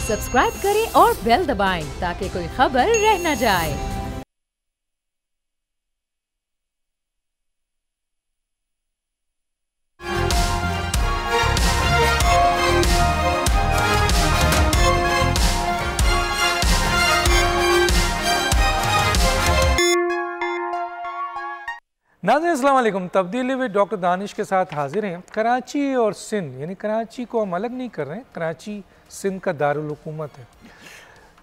Subscribe करें और bell दबाएं ताकि कोई खबर रह न जाए। नाज़रीन अस्सलाम वालेकुम। तब्दीली विद डॉक्टर दानिश के साथ हाजिर हैं। कराची और सिंध, यानी कराची को हम अलग नहीं कर रहे हैं, कराची सिंध का दारुल हुकूमत है।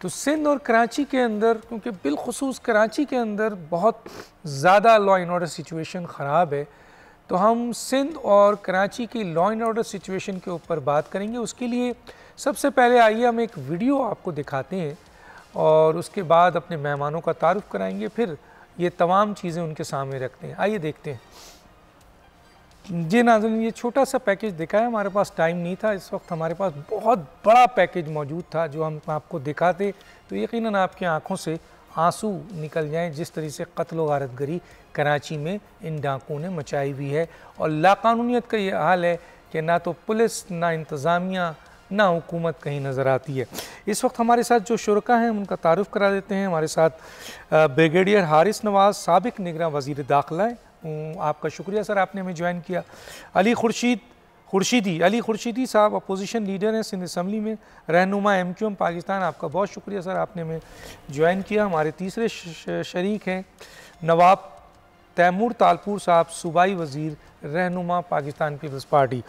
तो सिंध और कराची के अंदर, क्योंकि बिलखुसूस कराची के अंदर बहुत ज़्यादा लॉ एंड ऑर्डर सिचुएशन ख़राब है, तो हम सिंध और कराची की लॉ एंड ऑर्डर सिचुएशन के ऊपर बात करेंगे। उसके लिए सबसे पहले आइए हम एक वीडियो आपको दिखाते हैं और उसके बाद अपने मेहमानों का तारुफ कराएंगे, फिर ये तमाम चीज़ें उनके सामने रखते हैं। आइए देखते हैं। जी नाज़रीन, ये छोटा सा पैकेज दिखा है, हमारे पास टाइम नहीं था इस वक्त, हमारे पास बहुत बड़ा पैकेज मौजूद था जो हम आपको दिखाते तो यकीनन आपकी आंखों से आंसू निकल जाएं। जिस तरह से कत्ल व गारतगरी कराची में इन डाकुओं ने मचाई हुई है और लाकानूनियत का ये हाल है कि ना तो पुलिस, ना इंतज़ामिया, ना हुकूमत कहीं नज़र आती है। इस वक्त हमारे साथ जो शुरका हैं उनका तारुफ करा देते हैं। हमारे साथ ब्रिगेडियर हारिस नवाज़, साबिक निगरान वज़ीर दाखिला है। आपका शुक्रिया सर, आपने हमें ज्वाइन किया। अली खुर्शीदी साहब अपोजिशन लीडर हैं सिंध असम्बली में, रहनुमा MQM पाकिस्तान, आपका बहुत शुक्रिया सर, आपने हमें ज्वाइन किया। हमारे तीसरे शरीक हैं नवाब तैमूर तालपुर साहब, सूबाई वज़ीर, रहनुमा पाकिस्तान पीपल्स पार्टी।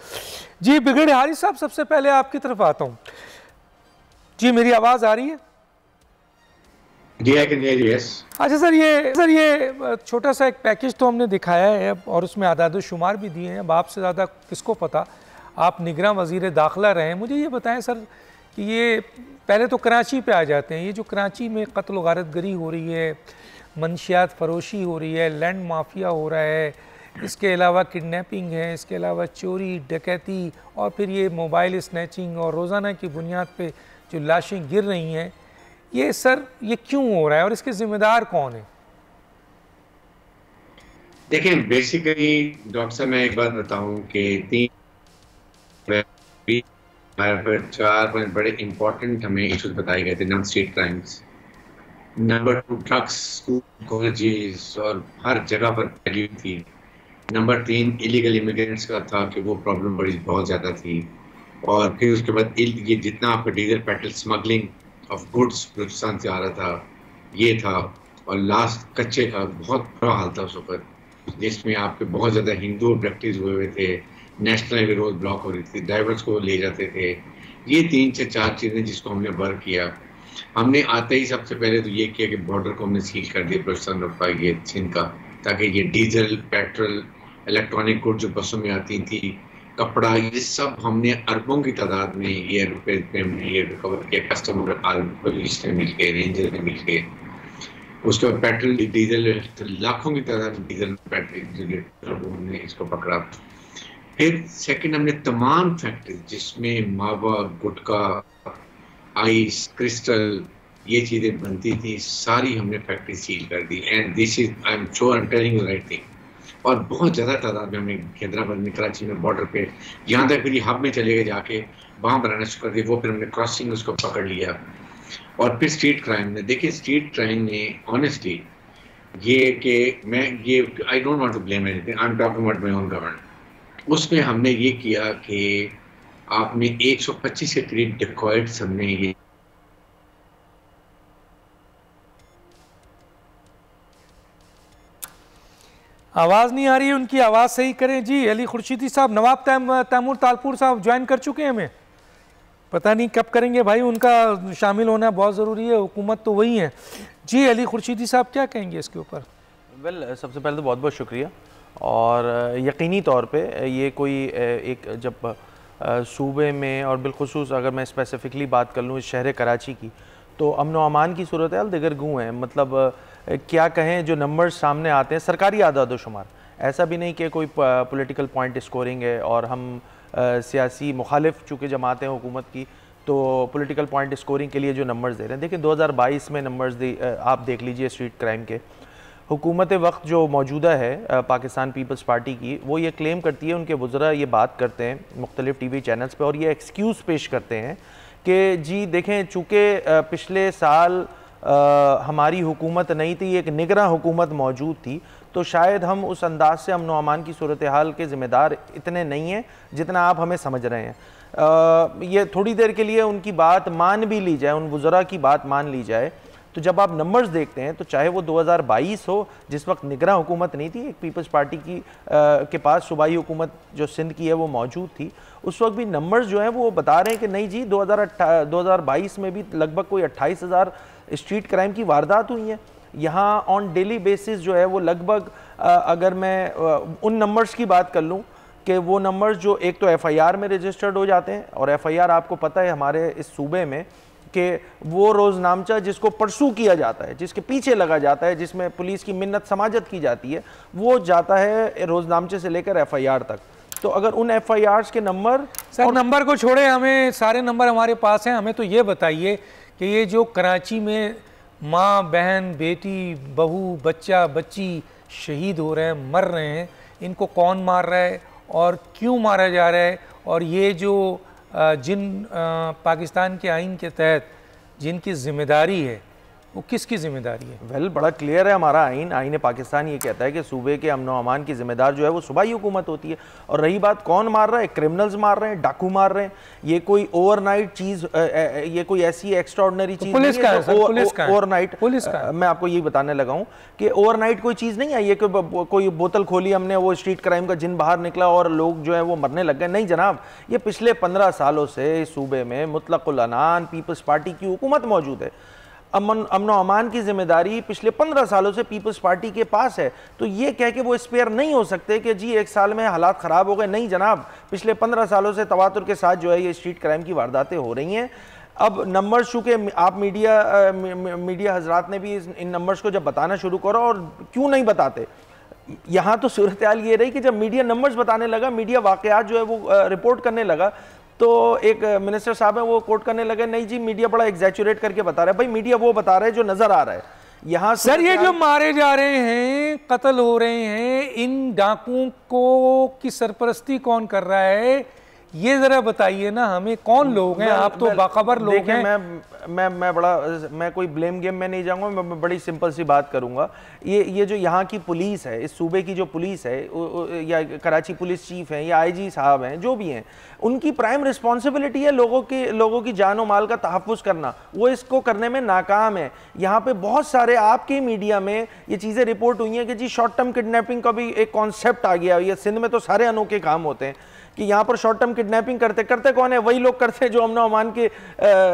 जी ब्रिगेडियर हारिस साहब, सबसे पहले आपकी तरफ आता हूँ। जी मेरी आवाज़ आ रही है? जी I can hear you. Yes. अच्छा सर, ये छोटा सा एक पैकेज तो हमने दिखाया है और उसमें आदाद शुमार भी दिए हैं। अब आपसे ज़्यादा किसको पता, आप निगरान वज़ीर दाखिला रहे हैं। मुझे ये बताएं सर कि ये पहले तो कराची पे आ जाते हैं। ये जो कराची में कत्ल व गारतगरी हो रही है, मंशियात फरोशी हो रही है, लैंड माफिया हो रहा है, इसके अलावा किडनैपिंग है, इसके अलावा चोरी डकैती और फिर ये मोबाइल स्नैचिंग और रोज़ाना की बुनियाद पे जो लाशें गिर रही हैं, ये सर ये क्यों हो रहा है और इसके ज़िम्मेदार कौन है? देखें, बेसिकली डॉक्टर साहब मैं एक बात बताऊं कि 4-5 बड़े इंपॉर्टेंट हमें इश्यूज बताए गए थे। Number street crimes, number 2 drugs, school colleges और हर जगह पर फैली थी। नंबर 3 इलीगल इमिग्रेंट्स का था कि वो प्रॉब्लम बड़ी बहुत ज़्यादा थी। और फिर उसके बाद ये जितना आपका diesel petrol smuggling of goods Pakistan से आ रहा था, ये था। और लास्ट कच्चे का बहुत बुरा हाल था उस वक्त, जिसमें आपके बहुत ज़्यादा हिंदू अब्डक्टिव हुए थे, नेशनल हाईवे रोड ब्लॉक हो रही थी, ड्राइवर्स को ले जाते थे। ये 3 से 4 चीज़ें जिसको हमने वर्क किया। हमने आते ही सबसे पहले तो ये किया कि बॉर्डर को हमने सील कर दिया पाकिस्तान और ये सिंध का, ताकि ये डीजल पेट्रोल इलेक्ट्रॉनिक गुड जो बसों में आती थी, कपड़ा, ये सब हमने अरबों की तादाद में ये रुपये ये रिकवर किया। कस्टमर पुलिस ने मिल के, रेंजर ने मिल के। उसके बाद पेट्रोल डीजल लाखों की तादाद में डीजल पेट्रोल हमने इसको पकड़ा। फिर सेकंड हमने तमाम फैक्ट्री जिसमें मावा, गुटखा, आइस, क्रिस्टल, ये चीज़ें बनती थी, सारी हमने फैक्ट्री सील कर दी। And this is I am sure I am telling you right thing. और बहुत ज़्यादा तादाद में हमने हैदराबाद में, कराची में, बॉर्डर पे, यहाँ तक फिर हब में चले गए, जाके वहाँ बनाना शुरू कर दिए। वो फिर हमने क्रॉसिंग उसको पकड़ लिया। और फिर स्ट्रीट क्राइम ने, देखिए स्ट्रीट क्राइम ने ऑनेस्टली ये कि मैं ये I don't want to blame anything, I am talking about my own government. उसमें हमने ये किया कि आपने 125 के करीब डिकॉइट्स हमने ये आवाज़ नहीं आ रही है उनकी, आवाज़ सही करें। जी अली खुर्शीदी साहब, नवाब तैमूर तालपुर साहब ज्वाइन कर चुके हैं, हमें पता नहीं कब करेंगे भाई, उनका शामिल होना बहुत ज़रूरी है, हुकूमत तो वही है। जी अली खुर्शीदी साहब क्या कहेंगे इसके ऊपर? वेल सबसे पहले तो बहुत बहुत शुक्रिया। और यकीनी तौर पे ये कोई एक जब सूबे में और बिलखुसूस अगर मैं स्पेसिफ़िकली बात कर लूँ इस शहर कराची की, तो अमन व अमान की सूरत हाल दिगर गूँ है। मतलब क्या कहें, जो नंबर्स सामने आते हैं सरकारी आदाद शुमार, ऐसा भी नहीं कि कोई पॉलिटिकल पॉइंट स्कोरिंग है और हम सियासी मुखालिफ चूँकि जमात हैं हुकूमत की, तो पॉलिटिकल पॉइंट स्कोरिंग के लिए जो नंबर्स दे रहे हैं। देखिए 2022 में नंबर्स आप देख लीजिए स्ट्रीट क्राइम के, हुकूमत वक्त जो मौजूदा है पाकिस्तान पीपल्स पार्टी की, वो ये क्लेम करती है, उनके वज़रा ये बात करते हैं मुख्तलिफ़ TV चैनल्स पे और ये एक्सक्यूज़ पेश करते हैं कि जी देखें, चूँकि पिछले साल हमारी हुकूमत नहीं थी, एक निगरां हुकूमत मौजूद थी, तो शायद हम उस अंदाज से अमन व अमान की सूरत हाल के ज़िम्मेदार इतने नहीं हैं जितना आप हमें समझ रहे हैं। ये थोड़ी देर के लिए उनकी बात मान भी ली जाए, उन वज़रा की बात मान ली जाए, तो जब आप नंबर्स देखते हैं तो चाहे वो 2022 हो, जिस वक्त निगरां हुकूमत नहीं थी, एक पीपल्स पार्टी की के पास सूबाई हुकूमत जो सिंध की है वो मौजूद थी, उस वक्त भी नंबर्स जो हैं वो बता रहे हैं कि नहीं जी 2022 में भी लगभग कोई 28,000 स्ट्रीट क्राइम की वारदात हुई हैं। यहाँ ऑन डेली बेसिस जो है वो लगभग अगर मैं उन नंबर्स की बात कर लूँ कि वो नंबर्स जो एक तो FIR में रजिस्टर्ड हो जाते हैं, और FIR आपको पता है हमारे इस सूबे में कि वो रोज़नामचा जिसको परसू किया जाता है, जिसके पीछे लगा जाता है, जिसमें पुलिस की मिन्नत समाजत की जाती है, वो जाता है रोज़नामचे से लेकर FIR तक। तो अगर उन FIRs के नंबर, सर नंबर को छोड़े, हमें सारे नंबर हमारे पास हैं, हमें तो ये बताइए कि ये जो कराची में माँ बहन बेटी बहू बच्चा बच्ची शहीद हो रहे हैं, मर रहे हैं, इनको कौन मार रहा है और क्यों मारा जा रहा है, और ये जो जिन पाकिस्तान के आइन के तहत जिनकी ज़िम्मेदारी है वो किसकी ज़िम्मेदारी है? वेल बड़ा क्लियर है हमारा आइन पाकिस्तान ये कहता है कि सूबे के अमन व अमान की ज़िम्मेदार जो है वो सूबाई हुकूमत होती है। और रही बात कौन मार रहा है, क्रिमिनल्स मार रहे हैं, डाकू मार रहे हैं, ये कोई ओवरनाइट चीज़, ये कोई ऐसी एक्स्ट्राऑर्डिनरी चीज़ पुलिस का है, ओवरनाइट पुलिस का, मैं आपको यही बताने लगा हूँ कि ओवरनाइट कोई चीज़ नहीं आई है कि कोई बोतल खोली हमने, वो स्ट्रीट क्राइम का जिन बाहर निकला और लोग जो है वो मरने लग गए। नहीं जनाब, ये पिछले 15 सालों से इस सूबे में मुतलकुल अनान पीपल्स पार्टी की हुकूमत मौजूद है। अमन व अमान की जिम्मेदारी पिछले 15 सालों से पीपल्स पार्टी के पास है। तो ये कह के वो स्पेयर नहीं हो सकते कि जी एक साल में हालात ख़राब हो गए। नहीं जनाब, पिछले 15 सालों से तवातुर के साथ जो है ये स्ट्रीट क्राइम की वारदातें हो रही हैं। अब नंबर्स चूँकि आप मीडिया हजरात ने भी इन नंबर्स को जब बताना शुरू करो, और क्यों नहीं बताते, यहाँ तो सूरत हाल ये रही कि जब मीडिया नंबर्स बताने लगा, मीडिया वाक़यात जो है वो रिपोर्ट करने लगा, तो एक मिनिस्टर साहब है वो कोट करने लगे, नहीं जी मीडिया बड़ा एग्जैचुरेट करके बता रहा है। भाई मीडिया वो बता रहा है जो नजर आ रहा है। यहाँ सर ये जो मारे जा रहे हैं, कत्ल हो रहे हैं, इन डाकुओं को की सरपरस्ती कौन कर रहा है, ये जरा बताइए ना हमें, कौन लोग हैं? आप तो बाखबर लोग हैं। मैं कोई ब्लेम गेम में नहीं जाऊंगा, मैं बड़ी सिंपल सी बात करूंगा। ये जो यहाँ की पुलिस है, इस सूबे की जो पुलिस है, या कराची पुलिस चीफ हैं या IG साहब हैं, जो भी हैं, उनकी प्राइम रिस्पॉन्सिबिलिटी है लोगों की जान और माल का तहफ़्फ़ुज़ करना। वो इसको करने में नाकाम है। यहाँ पे बहुत सारे आपके मीडिया में ये चीज़ें रिपोर्ट हुई हैं कि जी शॉर्ट टर्म किडनैपिंग का भी एक कॉन्सेप्ट आ गया। ये सिंध में तो सारे अनोखे काम होते हैं कि यहाँ पर शॉर्ट टर्म किडनैपिंग करते कौन है? वही लोग करते हैं जो अमन अमान के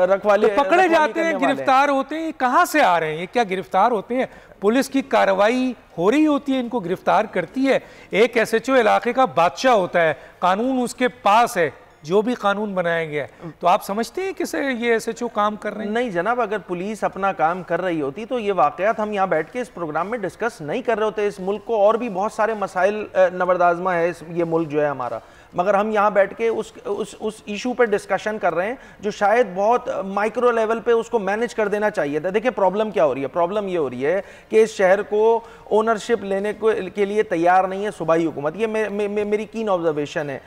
रखवाले, तो पकड़े जाते हैं, गिरफ्तार होते हैं। कहाँ से आ रहे हैं ये? क्या गिरफ्तार होते हैं? पुलिस की कार्रवाई हो रही होती है, इनको गिरफ्तार करती है। एक SHO इलाके का बादशाह होता है, कानून उसके पास है, जो भी कानून बनाया गया है। तो आप समझते हैं कि ये SHO काम कर रहे हैं? नहीं जनाब, अगर पुलिस अपना काम कर रही होती तो ये वाकयात हम यहाँ बैठ के इस प्रोग्राम में डिस्कस नहीं कर रहे होते। इस मुल्क को और भी बहुत सारे मसाइल नबरदाजमा है ये मुल्क जो है हमारा, मगर हम यहाँ बैठ के उस इशू पे डिस्कशन कर रहे हैं जो शायद बहुत माइक्रो लेवल पे उसको मैनेज कर देना चाहिए था। देखिए प्रॉब्लम क्या हो रही है? प्रॉब्लम ये हो रही है कि इस शहर को ओनरशिप लेने के लिए तैयार नहीं है सूबाई हुकूमत। ये मेरी कीन ऑब्जर्वेशन है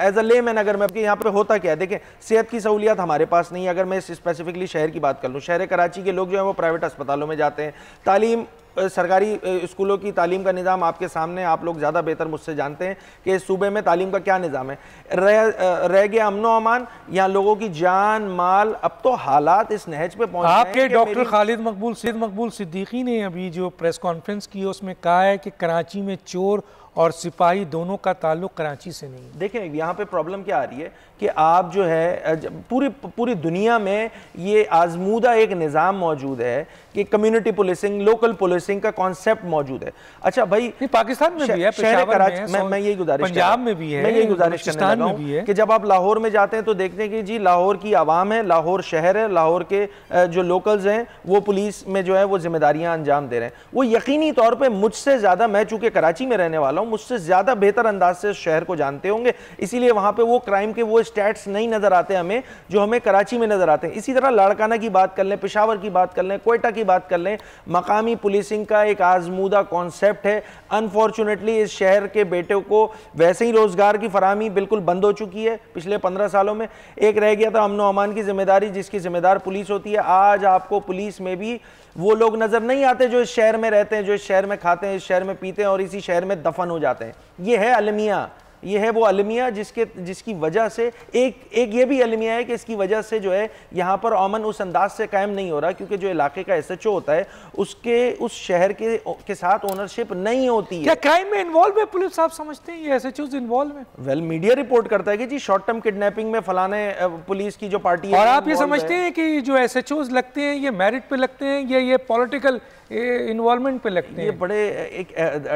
एज अ लेमैन। अगर मैं यहाँ पे होता क्या है, देखें सेहत की सहूलियात हमारे पास नहीं है। अगर मैं स्पेसिफिकली शहर की बात कर लूँ, शहर कराची के लोग जो है वो प्राइवेट अस्पतालों में जाते हैं। तालीम, सरकारी स्कूलों की तालीम का निज़ाम आपके सामने, आप लोग ज़्यादा बेहतर मुझसे जानते हैं कि इस सूबे में तालीम का क्या निज़ाम है। रह गया अमन अमान, यहाँ लोगों की जान माल। अब तो हालात इस नहज पे पहुंच गए। आपके डॉक्टर खालिद मकबूल सिद्दीकी ने अभी जो प्रेस कॉन्फ्रेंस की उसमें कहा है कि कराची में चोर और सिपाही दोनों का ताल्लुक कराची से नहीं। देखें यहाँ पे प्रॉब्लम क्या आ रही है कि आप जो है पूरी दुनिया में ये आजमूदा एक निज़ाम मौजूद है कि कम्युनिटी पुलिसिंग, लोकल पुलिसिंग का कॉन्सेप्ट मौजूद है। अच्छा भाई, पाकिस्तान में भी है, शहर कराची, मैं यही गुजारिश, पंजाब में भी है, मैं यही गुजारिश करने लगा हूं कि जब आप लाहौर में जाते हैं तो देखते हैं कि जी लाहौर की आवाम है, लाहौर शहर है, लाहौर के जो लोकल्स हैं वो पुलिस में जो है वो जिम्मेदारियां अंजाम दे रहे हैं। वो यकीनी तौर पर मुझसे ज़्यादा, मैं चूँकि कराची में रहने वाला हूँ, हूं, मुझसे ज़्यादा बेहतर अंदाज से उस शहर को जानते होंगे, इसीलिए वहाँ पे वो क्राइम के वो स्टैट्स नहीं नज़र आते हमें जो हमें कराची में नज़र आते हैं। इसी तरह लाड़काना की बात कर लें, पेशावर की बात कर लें, कोयटा की बात कर लें, मकामी पुलिसिंग का एक आजमूदा कॉन्सेप्ट है। अनफॉर्चुनेटली इस शहर के बेटों को वैसे ही रोज़गार की फराहमी बिल्कुल बंद हो चुकी है पिछले 15 सालों में। एक रह गया था अमन व अमान की जिम्मेदारी, जिसकी जिम्मेदार पुलिस होती है। आज आपको पुलिस में भी वो लोग नजर नहीं आते जो इस शहर में रहते हैं, जो इस शहर में खाते हैं, इस शहर में पीते हैं और इसी शहर में दफन हो जाते हैं। ये है अलमिया, ये है वो अलमिया जिसकी वजह से एक ये भी अलमिया है कि इसकी वजह से जो है यहाँ पर अमन उस अंदाज से कायम नहीं हो रहा, क्योंकि जो इलाके का एसएचओ होता है उसके उस शहर के साथ ओनरशिप नहीं होती है। क्या क्राइम में इन्वॉल्व है पुलिस? साहब समझते हैं ये एसएचओ इन्वॉल्व है? वेल, मीडिया रिपोर्ट करता है कि जी शॉर्ट टर्म किडनैपिंग में फलाने पुलिस की जो पार्टी है। और आप ये समझते हैं कि जो एसएचओ लगते हैं ये मेरिट पे लगते हैं या ये पॉलिटिकल इन्वॉल्वमेंट पे लगते हैं? ये बड़े एक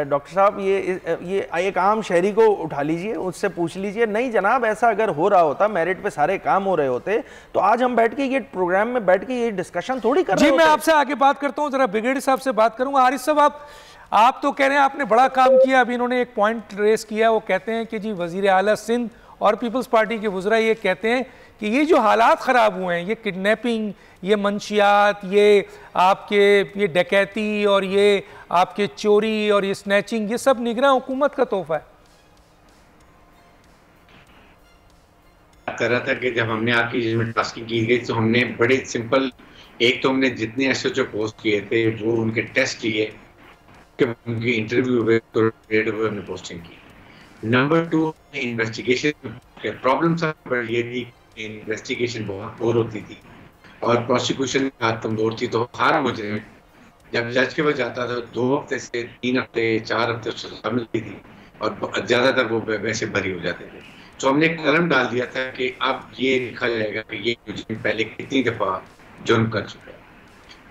डॉक्टर साहब ये एक आम शहरी को उठा लीजिए, उससे पूछ लीजिए। नहीं जनाब, ऐसा अगर हो रहा होता, मेरिट पे सारे काम हो रहे होते, तो आज हम बैठ के ये प्रोग्राम में बैठ के ये डिस्कशन थोड़ी कर रहे जी। होते। मैं आपसे आगे बात करता हूँ, जरा ब्रिगेडियर साहब से बात करूंगा। हारिस साहब, आप तो कह रहे हैं आपने बड़ा काम किया। अभी इन्होंने एक पॉइंट रेस किया, वो कहते हैं कि जी वजीर आला सिंध और पीपल्स पार्टी के वज़रा ये कहते हैं कि ये जो हालात ख़राब हुए हैं, ये किडनैपिंग, ये मंशियात, ये आपके ये डकैती और ये आपके चोरी और ये स्नैचिंग, ये सब निगरान हुकूमत का तोहफा है। कर रहा था कि जब हमने आपकी जिसमें टास्किंग की गई तो हमने बड़े सिंपल, एक तो हमने जितने एसएचओ पोस्ट किए थे वो उनके टेस्ट लिए, उनके इंटरव्यू हुए तो हमने पोस्टिंग की। नंबर 2, इन्वेस्टिगेशन प्रॉब्लम ये थी, इन्वेस्टिगेशन बहुत बोर होती थी और प्रोसिक्यूशन कमजोर थी, तो हर मुजरिम जब जज के पास जाता था 2 हफ्ते से 3 हफ्ते 4 हफ्ते सजा मिलती थी और ज्यादातर वो वैसे भरी हो जाते थे। तो हमने एक कलम डाल दिया था कि अब ये लिखा जाएगा कि ये मुजरिम पहले कितनी दफा जुर्म कर चुका है,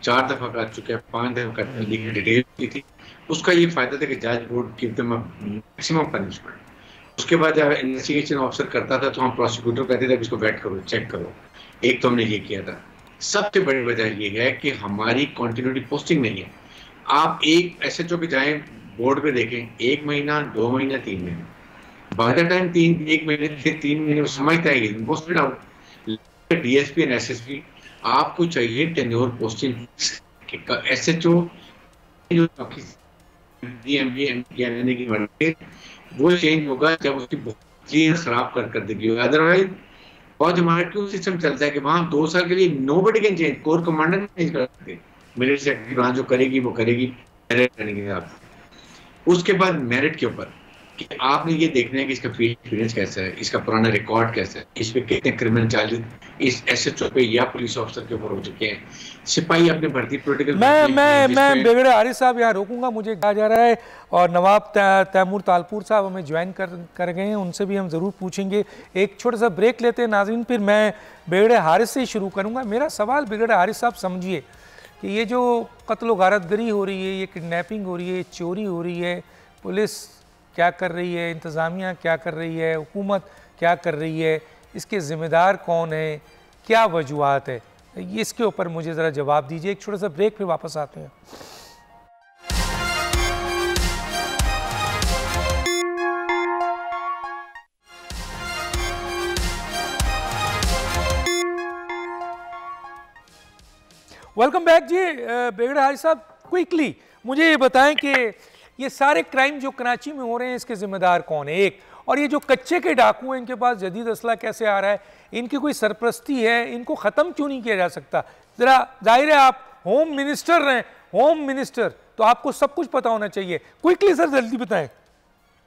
4 दफा कर चुका है, 5 दफा कर चुका है, डिटेल की थी। उसका ये फायदा था कि जज would give them maximum punishment. उसके बाद जब इन्वेस्टिगेशन ऑफिसर करता था तो हम प्रोसिक्यूटर कहते थे इसको वेट करो, चेक करो। एक तो हमने ये किया था। सबसे बड़ी वजह ये है कि हमारी कंटिन्यूटी पोस्टिंग नहीं है। आप एक एसएचओ पे जाएं, बोर्ड पे देखें, 1 महीना 2 महीना 3 महीने, बाय द टाइम 1 महीने से 3 महीने समझता है posted out. DSP and SSP आपको चाहिए टेन्योर पोस्टिंग। एसएचओ जो वो चेंज होगा जब उसकी चीज खराब कर देगी। अदरवाइज बहुत हमारा क्यों सिस्टम चलता है कि वहां 2 साल के लिए nobody can change, core commander नहीं चेंज कर सकते। मिलिट्री सेक्रेटरी ब्रांच जो करेगी वो करेगी मेरिट करने के हिसाब से। उसके बाद मेरिट के ऊपर कि आपने ये देखना है कि इसका फील्ड एक्सपीरियंस कैसा है, इसका पुराना रिकॉर्ड कैसा है, इस पे कितने क्रिमिनल चार्जेस इस एसएचओ पे या पुलिस ऑफिसर के ऊपर हो चुके हैं। सिपाही अपने भर्ती पोलिटिकल मैं ब्रिगेडियर हारिस साहब यहाँ रोकूंगा, मुझे कहा जा रहा है और नवाब तैमूर तालपुर साहब हमें ज्वाइन कर गए हैं, उनसे भी हम ज़रूर पूछेंगे। एक छोटा सा ब्रेक लेते हैं नाज़रीन, फिर मैं ब्रिगेडियर हारिस से ही शुरू करूँगा। मेरा सवाल ब्रिगेडियर हारिस साहब समझिए कि ये जो कत्ल गारतगरी हो रही है, ये किडनैपिंग हो रही है, चोरी हो रही है, पुलिस क्या कर रही है, इंतज़ामिया क्या कर रही है, हुकूमत क्या कर रही है, इसके ज़िम्मेदार कौन है, क्या वजूहात है, इसके ऊपर मुझे ज़रा जवाब दीजिए। एक छोटा सा ब्रेक फिर वापस आते हैं। वेलकम बैक जी। ब्रिगेडियर हारिस साहब, क्विकली मुझे ये बताएं कि ये सारे क्राइम जो कराची में हो रहे हैं इसके जिम्मेदार कौन है, एक, और ये जो कच्चे के डाकू हैं इनके पास जदीद असला कैसे आ रहा है, इनकी कोई सरपरस्ती है, इनको ख़त्म क्यों नहीं किया जा सकता? ज़रा जाहिर है आप होम मिनिस्टर हैं, होम मिनिस्टर, तो आपको सब कुछ पता होना चाहिए। क्विकली सर जल्दी बताएं।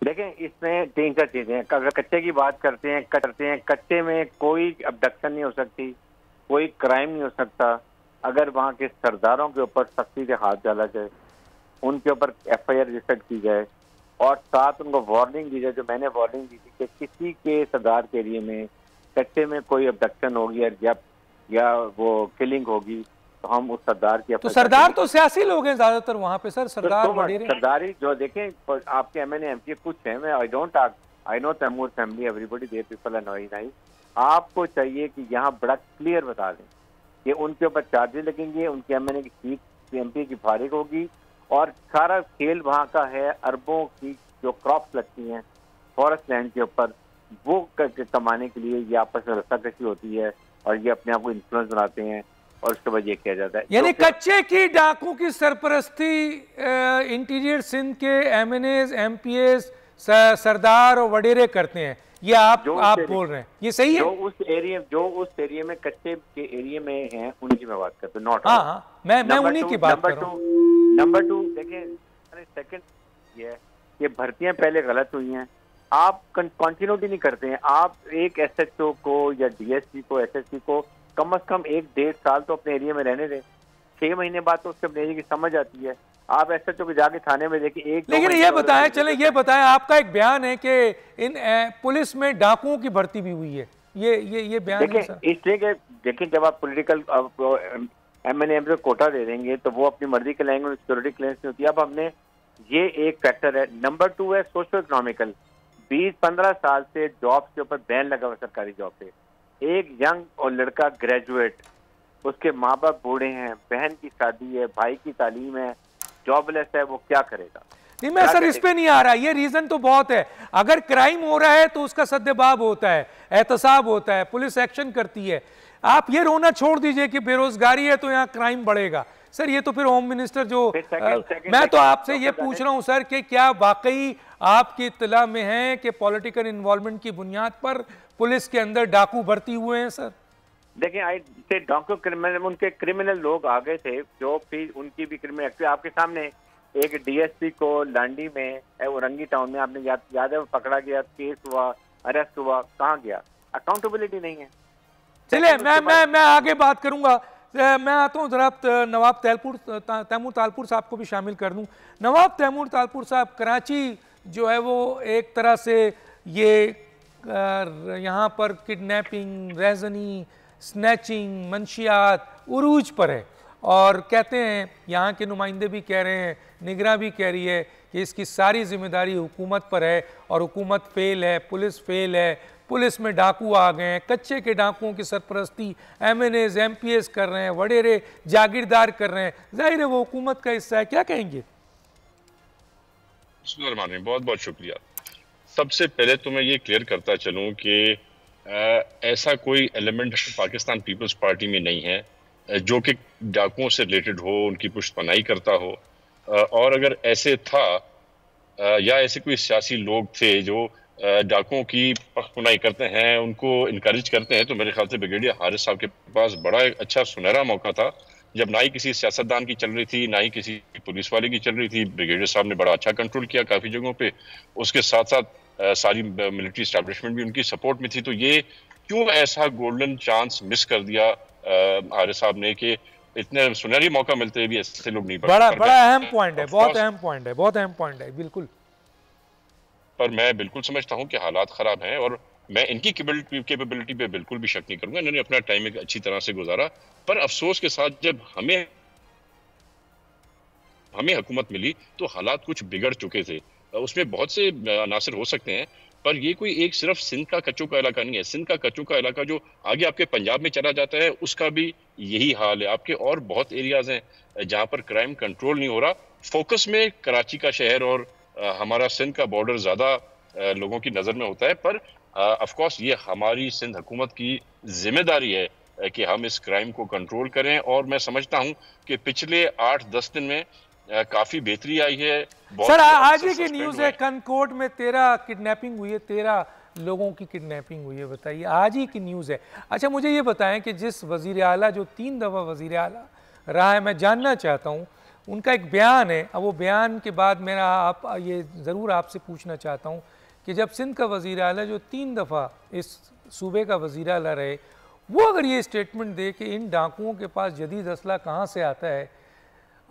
देखें, इसमें 3-4 चीज़ें हैं। अगर कच्चे की बात करते हैं, कच्चे में कोई अबडक्शन नहीं हो सकती, कोई क्राइम नहीं हो सकता अगर वहाँ के सरदारों के ऊपर सख्ती से हाथ डाला जाए, उनके ऊपर FIR रजिस्टर्ड की जाए और साथ उनको वार्निंग दी जाए, जो मैंने वार्निंग दी थी कि किसी के सरदार के एरिया में कच्चे में कोई अबडक्शन होगी या वो किलिंग होगी तो हम उस सरदार की तो सरदार तो सियासी लोग हैं ज्यादातर वहाँ पे सर, सरदार सरदारी जो देखें आपके MNA MP कुछ है, मैं I know Taimur family everybody there people are nice. आपको चाहिए कि यहाँ बड़ा क्लियर बता दें कि उनके ऊपर चार्जेस लगेंगे, उनके MNA की सीट MP की फारिग होगी और सारा खेल वहाँ का है अरबों की जो क्रॉप्स लगती हैं फॉरेस्ट लैंड के ऊपर, वो कमाने के लिए ये आपस में रस्साकशी होती है और ये अपने आप को इन्फ्लुएंस बनाते हैं और उसके बाद ये किया जाता है। यानी कच्चे की डाकू की सरपरस्ती इंटीरियर सिंध के एमएनएस, एमपीएस, सरदार और वडेरे करते हैं, ये आप बोल रहे हैं, ये सही है? जो उस एरिया में कच्चे के एरिया में हैं उनकी मैं बात करता हूँ, नॉट। हाँ, मैं उन्हीं की बात कर रहा हूँ। नंबर 2 देखें, सेकंड ये है कि भर्तियां पहले गलत हुई हैं, आप कंटिन्यूटी नहीं करते हैं। आप एक एसएचओ को या डीएसपी को, एसएसपी को कम से कम 1-1.5 साल तो अपने एरिया में रहने दें। 6 महीने बाद तो उसके अपने एरिया की समझ आती है। आप एसएचओ को जाके थाने में देखिए लेकिन ये बताएं, चले ये बताएं, आपका एक बयान है कि इन पुलिस में डाकुओं की भर्ती भी हुई है, ये बयान है सर? इसलिए कि देखिए, जब आप पॉलिटिकल एमएनएम को कोटा दे देंगे तो वो अपनी मर्जी के लाएंगे, सिक्योरिटी क्लियरेंस नहीं होती। अब हमने ये एक फैक्टर है। नंबर 2 है सोशो इकोनॉमिकल। 20-15 साल से जॉब के ऊपर बैन लगा हुआ सरकारी जॉब पे। एक यंग और लड़का ग्रेजुएट, उसके माँ बाप बूढ़े हैं, बहन की शादी है, भाई की तालीम है, जॉबलेस है, वो क्या करेगा? नहीं, मैं सर इस पे नहीं आ रहा, ये रीजन तो बहुत है। अगर क्राइम हो रहा है तो उसका सद्देबाब होता है, एहतसाब होता है, पुलिस एक्शन करती है। आप ये रोना छोड़ दीजिए कि बेरोजगारी है तो यहाँ क्राइम बढ़ेगा। सर ये तो फिर होम मिनिस्टर जो मैं तो आपसे ये पूछ रहा हूँ सर कि क्या वाकई आपकी इत्तला में है कि पॉलिटिकल इन्वॉल्वमेंट की बुनियाद पर पुलिस के अंदर डाकू भर्ती हुए हैं? सर देखिए, डाकू क्रिमिनल, उनके क्रिमिनल लोग आ गए थे जो फिर उनकी भी क्रिमिनल एक्टिविटी आपके सामने। एक डीएसपी को लांडी में, औरंगी टाउन में, आपने याद है, वो पकड़ा गया, केस हुआ, अरेस्ट हुआ, कहाँ गया? अकाउंटेबिलिटी नहीं है। चलिए मैं आगे बात करूंगा। मैं आता हूँ जरा नवाब तैमूर तालपुर साहब को भी शामिल कर दूं। नवाब तैमूर तालपुर साहब, कराची जो है वो एक तरह से ये यहाँ पर किडनैपिंग, रेजनी, स्नैचिंग, मंशियात उरूज पर है और कहते हैं, यहाँ के नुमाइंदे भी कह रहे हैं, निगरान भी कह रही है कि इसकी सारी जिम्मेदारी हुकूमत पर है और हुकूमत फेल है, पुलिस फेल है, पुलिस में डाकू आ गए हैं, कच्चे के डाकुओं की सरपरस्ती एमएनएस, एमपीएस कर रहे हैं, वडेरे जागीरदार कर रहे हैं, जाहिर है वो हुकूमत का हिस्सा है। क्या कहेंगे? बहुत बहुत शुक्रिया। सबसे पहले तो मैं ये क्लियर करता चलूं कि ऐसा कोई एलिमेंट पाकिस्तान पीपल्स पार्टी में नहीं है जो कि डाकुओं से रिलेटेड हो, उनकी पुष्टपनाही करता हो। और अगर ऐसे था या ऐसे कोई सियासी लोग थे जो डाकुओं की पुष्टपनाही करते हैं, उनको इनकरेज करते हैं, तो मेरे ख्याल से ब्रिगेडियर हारिस साहब के पास बड़ा एक अच्छा सुनहरा मौका था जब ना ही किसी सियासतदान की चल रही थी, ना ही किसी पुलिस वाले की चल रही थी। ब्रिगेडियर साहब ने बड़ा अच्छा कंट्रोल किया काफ़ी जगहों पे। उसके साथ साथ सारी मिलिट्री एस्टैब्लिशमेंट भी उनकी सपोर्ट में थी। तो ये क्यों ऐसा गोल्डन चांस मिस कर दिया हारिस साहब ने कि इतने सुनहरी मौका मिलते भी ऐसे लोग नहीं? बड़ा अहम पॉइंट है, बहुत अहम पॉइंट है, बिल्कुल। पर मैं बिल्कुल समझता हूं कि हालात खराब हैं और मैं इनकी कैपेबिलिटी पे बिल्कुल भी शक नहीं करूंगा। इन्होंने अपना टाइम एक अच्छी तरह से गुजारा। पर अफसोस के साथ जब हमें हुकूमत मिली तो हालात कुछ बिगड़ चुके थे। उसमें बहुत से अनासर हो सकते हैं, पर ये कोई एक सिर्फ सिंध का कच्चों का इलाका नहीं है। सिंध का कच्चों का इलाका जो आगे आपके पंजाब में चला जाता है, उसका भी यही हाल है। आपके और बहुत एरियाज हैं जहां पर क्राइम कंट्रोल नहीं हो रहा। फोकस में कराची का शहर और हमारा सिंध का बॉर्डर ज्यादा लोगों की नजर में होता है। पर ऑफ कोर्स ये हमारी सिंध हुकूमत की जिम्मेदारी है कि हम इस क्राइम को कंट्रोल करें। और मैं समझता हूं कि पिछले 8-10 दिन में काफी बेहतरी आई है। सर आज ही की न्यूज है, कनकोट में 13 किडनैपिंग हुई है, 13 लोगों की किडनैपिंग हुई है। बताइए, आज ही की न्यूज है। अच्छा मुझे ये बताएं कि जिस वजीर आला जो 3 दफा वजीर आला रहा है, मैं जानना चाहता हूँ उनका एक बयान है। अब वो बयान के बाद मेरा ये ज़रूर आपसे पूछना चाहता हूँ कि जब सिंध का वज़ीर आला जो 3 दफ़ा इस सूबे का वज़ीर आला रहे, वो अगर ये स्टेटमेंट दे कि इन डाकुओं के पास जदीद असला कहाँ से आता है,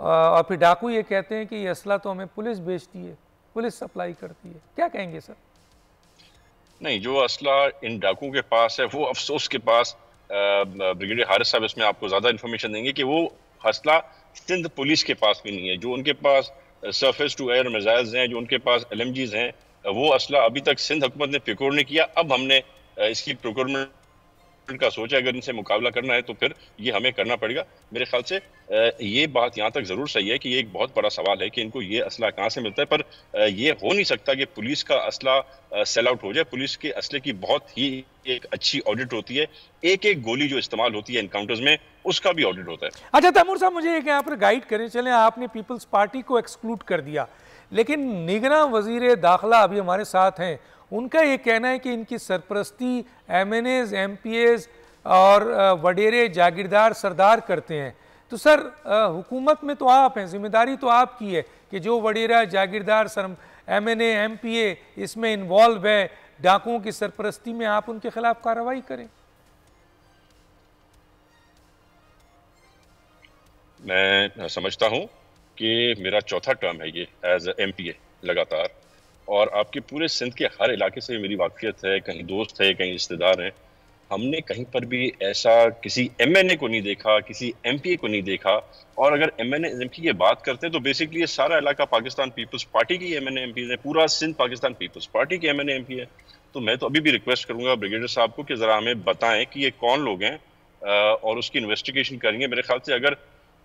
और फिर डाकू ये कहते हैं कि ये असला तो हमें पुलिस बेचती है, पुलिस सप्लाई करती है, क्या कहेंगे सर? नहीं, जो असला इन डाकुओं के पास है वो अफसोस के पास ब्रिगेडियर हारिस साहब इसमें आपको ज़्यादा इन्फॉर्मेशन देंगे कि वो असला सिंध पुलिस के पास भी नहीं है। जो उनके पास सरफेस टू एयर मिसाइल्स हैं, जो उनके पास LMGs हैं, वो असला अभी तक सिंध हुकूमत ने प्रोक्योर नहीं किया। अब हमने इसकी प्रोक्योरमेंट का सोच है, अगर इनसे मुकाबला करना है तो फिर ये हमें करना पड़ेगा। मेरे ख्याल से ये बात यहाँ तक जरूर सही है कि ये एक बहुत बड़ा सवाल है कि इनको ये असला कहाँ से मिलता है, पर ये हो नहीं सकता कि पुलिस का असला सेल आउट हो जाए। पुलिस के असले की बहुत ही एक अच्छी ऑडिट होती है, एक एक गोली जो इस्तेमाल होती है एनकाउंटर्स में उसका भी ऑडिट होता है। अच्छा तैमूर साहब, मुझे एक यहाँ पर गाइड करें, चलें आपने पीपल्स पार्टी को एक्सक्लूड कर दिया, लेकिन निगरां वजीर दाखिला अभी हमारे साथ हैं, उनका ये कहना है कि इनकी सरपरस्ती MNAs, MPAs और वडेरे जागीरदार सरदार करते हैं। तो सर हुकूमत में तो आप हैं, जिम्मेदारी तो आपकी है कि जो वडेरा जागीरदार MNA MPA इसमें इन्वॉल्व है, डाकुओं की सरपरस्ती में, आप उनके खिलाफ कार्रवाई करें। मैं समझता हूं कि मेरा चौथा टर्म है ये एज MPA लगातार, और आपके पूरे सिंध के हर इलाके से मेरी वाकफियत है, कहीं दोस्त है, कहीं रिश्तेदार हैं। हमने कहीं पर भी ऐसा किसी MNA को नहीं देखा, किसी MPA को नहीं देखा। और अगर MNA MPA की बात करते हैं तो बेसिकली ये सारा इलाका पाकिस्तान पीपल्स पार्टी की MNA MPA है, पूरा सिंध पाकिस्तान पीपल्स पार्टी की MNA MPA है। तो मैं तो अभी भी रिक्वेस्ट करूंगा ब्रिगेडियर साहब को कि जरा हमें बताएं कि ये कौन लोग हैं और उसकी इन्वेस्टिगेशन करेंगे। मेरे ख्याल से अगर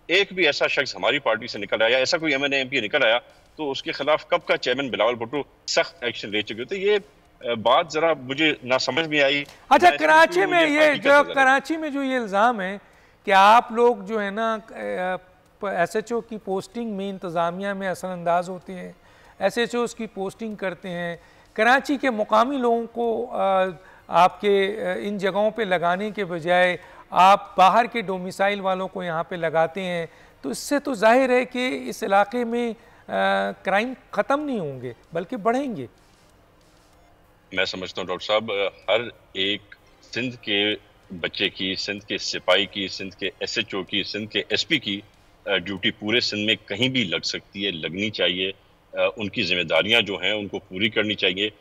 एक भी ऐसा शख्स हमारी पार्टी से निकल आया, ऐसा कोई MNA MPA निकल आया, तो उसके खिलाफ कब का चेयरमैन बिलावल भुट्टो सख्त एक्शन ले चुके थे। ये बात जरा मुझे ना समझ में आई। अच्छा, कराची में ये जो कराची में जो ये इल्ज़ाम है कि आप लोग जो है ना SHO की पोस्टिंग में इंतज़ामिया में असरअंदाज होते हैं, SHOs की पोस्टिंग करते हैं, कराची के मुकामी लोगों को आपके इन जगहों पे लगाने के बजाय आप बाहर के डोमिसाइल वालों को यहाँ पे लगाते हैं, तो इससे तो जाहिर है कि इस इलाके में क्राइम ख़त्म नहीं होंगे बल्कि बढ़ेंगे। मैं समझता हूँ डॉक्टर साहब, हर एक सिंध के बच्चे की, सिंध के सिपाही की, सिंध के SHO की, सिंध के SP की ड्यूटी पूरे सिंध में कहीं भी लग सकती है, लगनी चाहिए। उनकी जिम्मेदारियां जो हैं उनको पूरी करनी चाहिए।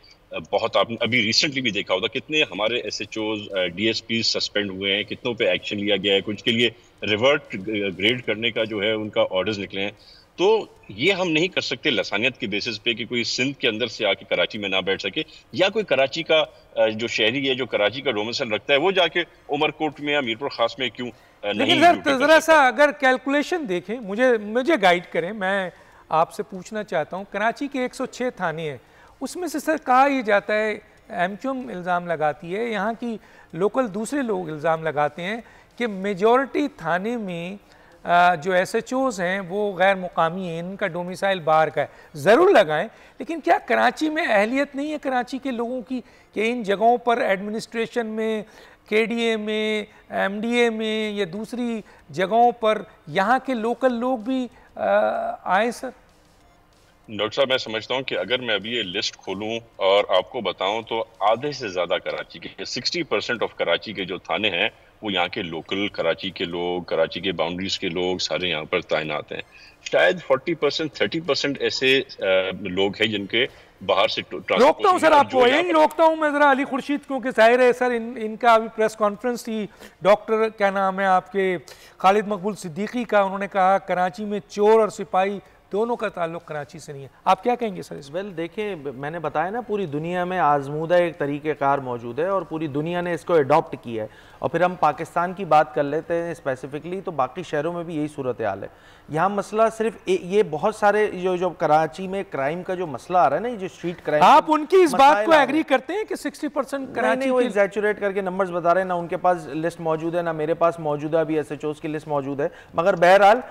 बहुत आपने अभी रिसेंटली भी देखा होगा कितने हमारे SHOs DSP सस्पेंड हुए हैं, कितनों पे एक्शन लिया गया है, कुछ के लिए रिवर्ट ग्रेड करने का जो है उनका ऑर्डर्स निकले हैं। तो ये हम नहीं कर सकते लसानियत के बेसिस पे कि कोई सिंध के अंदर से आके कराची में ना बैठ सके, या कोई कराची का जो शहरी है जो कराची का डोमिसाइल रखता है वो जाके उमरकोट में या मीरपुर खास में क्यों नहीं। लेकिन सर जरा सा अगर कैलकुलेशन देखें, मुझे गाइड करें, मैं आपसे पूछना चाहता हूँ, कराची के 106 थाने हैं, उसमें से सर कहा यह जाता है, MQM इल्ज़ाम लगाती है, यहाँ की लोकल दूसरे लोग इल्ज़ाम लगाते हैं कि मेजॉरिटी थाने में जो SHOs हैं वो गैर मुकामी हैं, इनका डोमिसाइल बाहर का है। ज़रूर लगाएं, लेकिन क्या कराची में अहलियत नहीं है कराची के लोगों की कि इन जगहों पर एडमिनिस्ट्रेशन में, KDA में, MDA में या दूसरी जगहों पर यहाँ के लोकल लोग भी आए? सर डॉक्टर साहब, मैं समझता हूँ कि अगर मैं अभी ये लिस्ट खोलूँ और आपको बताऊँ तो आधे से ज़्यादा कराची के 60% ऑफ कराची के जो थाने हैं वो यहाँ के लोकल कराची के लोग, कराची के बाउंड्रीज के लोग सारे यहाँ पर तैनात हैं। शायद 40% 30% ऐसे लोग हैं जिनके बाहर से रोकता हूँ सर, आपको यही रोकता हूँ मैं ज़रा अली खुर्शीद, क्योंकि जाहिर है सर इनका अभी प्रेस कॉन्फ्रेंस थी, डॉक्टर क्या नाम है आपके खालिद मकबूल सिद्दीकी का, उन्होंने कहा कराची में चोर और सिपाही दोनों का ताल्लुक कराची से नहीं है। आप क्या कहेंगे सर इस? वेल देखिए, मैंने बताया ना, पूरी दुनिया में आजमूदा एक तरीक़ेकार मौजूद है और पूरी दुनिया ने इसको अडॉप्ट किया है। और फिर हम पाकिस्तान की बात कर लेते हैं स्पेसिफिकली, तो बाकी शहरों में भी यही सूरत हाल है। यहाँ मसला सिर्फ ये बहुत सारे जो कराची में क्राइम का जो मसला आ रहा है ना, ये जो स्ट्रीट क्राइम, आप उनकी इस बात को एग्री करते हैं कि 60% कराची वो एग्जैचुरेट करके नंबर्स बता रहे हैं, ना उनके पास लिस्ट मौजूद है, ना मेरे पास मौजूद है, अभी SHOs की लिस्ट मौजूद है। मगर बहरहाल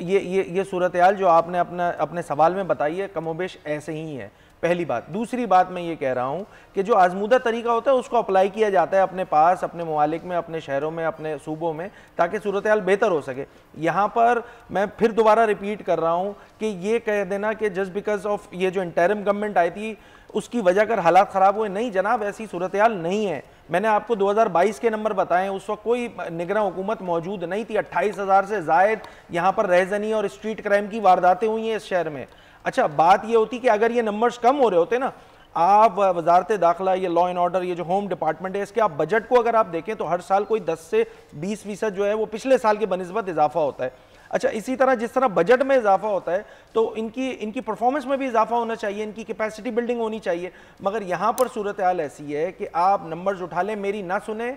ये सूरत हाल जो आपने अपने सवाल में बताई है कमोबेश ऐसे ही है, पहली बात। दूसरी बात मैं ये कह रहा हूँ कि जो आजमूदा तरीका होता है उसको अप्लाई किया जाता है अपने पास, अपने ममालिक में, अपने शहरों में, अपने सूबों में, ताकि सूरत हाल बेहतर हो सके। यहाँ पर मैं फिर दोबारा रिपीट कर रहा हूँ कि ये कह देना कि जस्ट बिकॉज ऑफ ये जो इंटरिम गवर्नमेंट आई थी उसकी वजह कर हालात ख़राब हुए, नहीं जनाब, ऐसी सूरत हाल नहीं है। मैंने आपको 2022 के नंबर बताए, उस वक्त कोई निगरान हुकूमत मौजूद नहीं थी। 28,000 से ज़ायद यहाँ पर रहजनी और स्ट्रीट क्राइम की वारदातें हुई हैं इस शहर में। अच्छा, बात ये होती कि अगर ये नंबर्स कम हो रहे होते ना, आप वजारत दाखिला, ये लॉ एंड ऑर्डर, ये जो होम डिपार्टमेंट है, इसके आप बजट को अगर आप देखें तो हर साल कोई 10 से 20% जो है वो पिछले साल के बनिस्बत इजाफा होता है। अच्छा, इसी तरह जिस तरह बजट में इजाफा होता है तो इनकी परफॉर्मेंस में भी इजाफा होना चाहिए, इनकी कैपेसिटी बिल्डिंग होनी चाहिए। मगर यहाँ पर सूरत हाल ऐसी है कि आप नंबर्स उठा लें, मेरी ना सुने,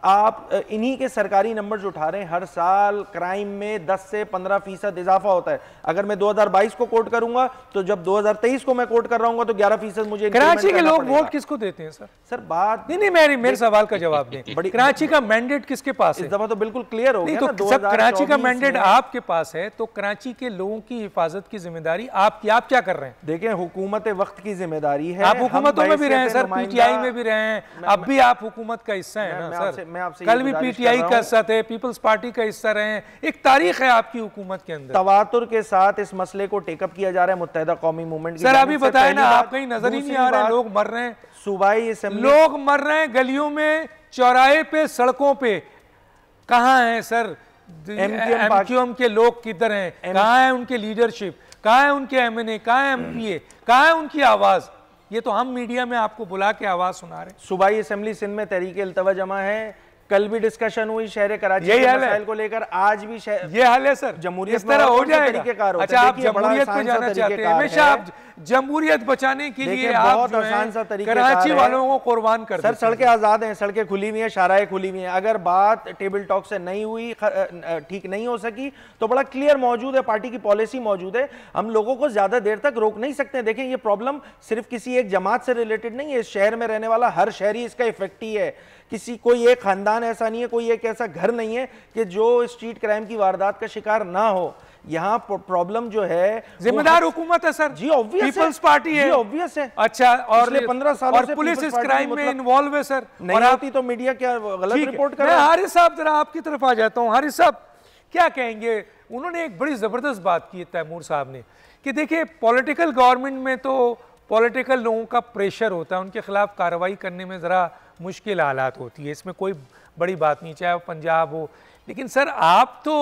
आप इन्हीं के सरकारी नंबर्स उठा रहे हैं, हर साल क्राइम में 10 से 15% इजाफा होता है। अगर मैं 2022 को कोट करूंगा तो जब 2023 को मैं कोट कर रहा हूं तो 11% मुझे कराची के लोग वोट किसको देते हैं सर? सर बात नहीं, मेरे सवाल का जवाब दें। कराची का मैंडेट किसके पास है? इस दफा तो बिल्कुल क्लियर हो गया ना, तो सब कराची का मैंडेट आपके पास है, तो कराची के लोगों की हिफाजत की जिम्मेदारी आपकी, आप क्या कर रहे हैं? देखें, हुकूमत वक्त की जिम्मेदारी है। आप हुकूमतों में भी रहे हैं सर, पीटीआई में भी रहे हैं, अब भी आप हुकूमत का हिस्सा है ना सर। कल भी पीटीआई का हिस्सा थे, पीपल्स पार्टी का हिस्सा रहे हैं, एक तारीख है आपकी हुकूमत के अंदर। तवातुर के साथ इस मसले को टेकअप किया जा रहा है मुत्तहिदा कौमी मूवमेंट की। सर अभी बताए ना, आप कहीं नजर ही नहीं आ रहे, लोग मर रहे हैं, सूबाई असेंबली लोग मर रहे हैं गलियों में, चौराहे पे, सड़कों पे। कहाँ हैं सर एमक्यूएम के लोग? किधर हैं? कहाँ है उनके लीडरशिप? कहाँ है उनके एमएनए? कहाँ है एमपीए? कहाँ है उनकी आवाज? ये तो हम मीडिया में आपको बुला के आवाज सुना रहे हैं। सूबाई असेंबली सिंध में तहरीक इल्तवा जमा है, कल भी डिस्कशन हुई शहर कराची के मसाइल को लेकर, आज भी ये हाल है सर। जमहूरियत इस तरह हो जाएगा। अच्छा, आप देखिए, जमहूरियत पे जाना चाहते हैं, हमेशा आप जमहूरियत बचाने के लिए आप बहुत आसान सा तरीका कराची वालों को कुर्बान कर सर। सड़कें आजाद हैं, सड़कें खुली हुई हैं, शाहराएं खुली हुई हैं। अगर बात टेबल टॉक से नहीं हुई, ठीक नहीं हो सकी, तो बड़ा क्लियर मौजूद है, पार्टी की पॉलिसी मौजूद है, हम लोगों को ज्यादा देर तक रोक नहीं सकते। देखें, ये प्रॉब्लम सिर्फ किसी एक जमात से रिलेटेड नहीं है, इस शहर में रहने वाला हर शहरी इसका इफेक्टी है। किसी कोई एक खानदान ऐसा नहीं है, कोई एक ऐसा घर नहीं है कि जो स्ट्रीट क्राइम की वारदात का शिकार ना हो। यहाँ प्रॉब्लम जो है, जिम्मेदार हुकूमत है सर जी, ऑब्वियस पीपल्स पार्टी है, ऑब्वियस है। अच्छा, और 15 सालों से पुलिस इस क्राइम में इन्वॉल्व है सर। नहीं होती तो मीडिया क्या गलत रिपोर्ट कर रहा है? हारिस साहब, जरा आपकी तरफ आ जाता हूँ। हारिस साहब क्या कहेंगे? उन्होंने एक बड़ी जबरदस्त बात की है तैमूर साहब ने, कि देखिए पॉलिटिकल गवर्नमेंट में तो पॉलिटिकल लोगों का प्रेशर होता है, उनके खिलाफ कार्रवाई करने में ज़रा मुश्किल हालात होती है, इसमें कोई बड़ी बात नहीं, चाहे वो पंजाब हो। लेकिन सर आप तो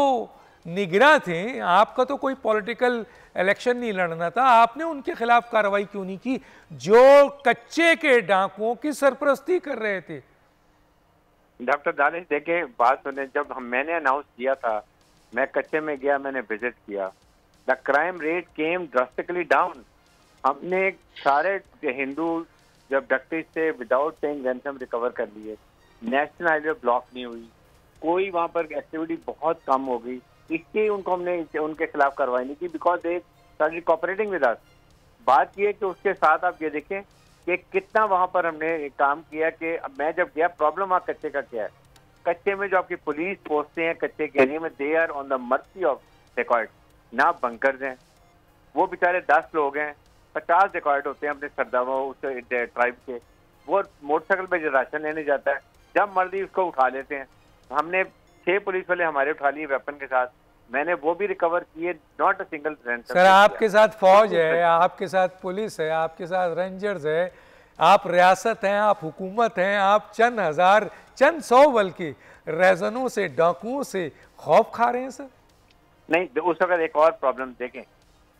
निगरां थे, आपका तो कोई पॉलिटिकल इलेक्शन नहीं लड़ना था, आपने उनके खिलाफ कार्रवाई क्यों नहीं की जो कच्चे के डाकुओं की सरपरस्ती कर रहे थे? डॉक्टर दानिश, देखे बात सुने, जब मैंने अनाउंस किया था, मैं कच्चे में गया, मैंने विजिट किया, the crime rate came drastically down. हमने सारे हिंदू जब डकटीज से विदाउट पेइंग रैंसम रिकवर कर लिए, नेशनल हाईवे ब्लॉक नहीं हुई, कोई वहाँ पर एक्टिविटी बहुत कम हो गई, इसलिए हमने उनके खिलाफ कार्रवाई नहीं की, because they started cooperating with us. बात ये कि उसके साथ आप ये देखें कि कितना वहाँ पर हमने काम किया कि मैं जब गया, प्रॉब्लम वहाँ कच्चे का क्या है, कच्चे में जो आपकी पुलिस पोस्टें हैं कच्चे के एरिया में, they are on the mercy of dacoit. ना बंकर्स हैं, वो बेचारे 10 लोग हैं, 50 डेकॉइट होते हैं अपने सरदारों उस ट्राइब के, वो मोटरसाइकिल पे राशन लेने जाता है, जब मर्जी उसको उठा लेते हैं। हमने 6 पुलिस वाले हमारे उठा लिए वेपन के साथ, मैंने वो भी रिकवर किए, not a single ransom. Sir आपके साथ फौज है, आपके साथ पुलिस है, आपके साथ रेंजर्स है, आप रियासत हैं, आप हुकूमत हैं, आप चंद हजार, चंद 100 बल्कि रेजनों से, डाकुओं से खौफ खा रहे हैं सर। नहीं, उस वक्त एक और प्रॉब्लम देखें,